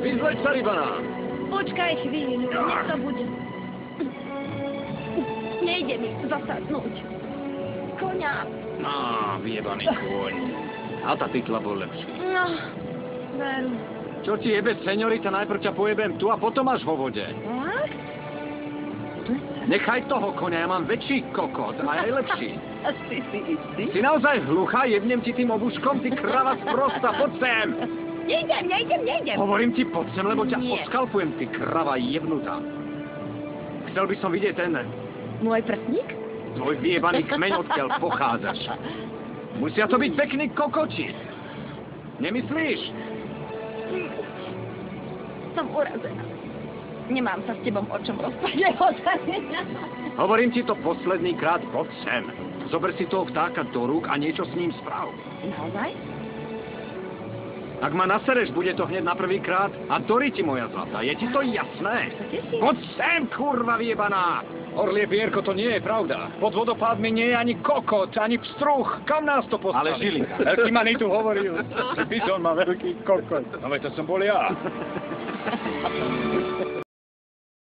Vyzleď sa, rybaná. Počkaj chvíľu, nech to bude. Nejde mi zasadnúť. Koňa. No, vyjebaný kôň. A tá titla bol lepší. No, veru. Čo ti jebe, seňorita, najprv ťa pojebem tu a potom až vo vode. Tak? Nechaj toho koňa, ja mám väčší kokot a aj lepší. Si istý? Si naozaj hluchá, jebnem ti tým obuškom, ty krava sprosta, poď sem! Nejdem. Hovorím ti, poď sem, lebo ťa Nie. odskalpujem, ty krava jebnutá. Chcel by som vidieť ten Môj prstník? tvoj vyjebaný kmeň, odkiaľ pochádzaš. Musia to byť pekný kokoti. Nemyslíš? Som urazená. Nemám sa s tebom o čom rozprávať. Hovorím ti to posledný krát, poď sem. Zober si toho vtáka do rúk a niečo s ním správ. Naozaj? Ak ma nasereš, bude to hneď na prvý krát a dorí ti moja zlata. Je ti to jasné? Poď sem, kurva vyjebaná! Orlie pierko, to nie je pravda. Pod vodopádmi nie je ani kokot, ani pstruh. Kam nás to poslali? Ale Žilinka, veľký maný tu hovoril, že Bizon má veľký kokot. No veď to som bol ja.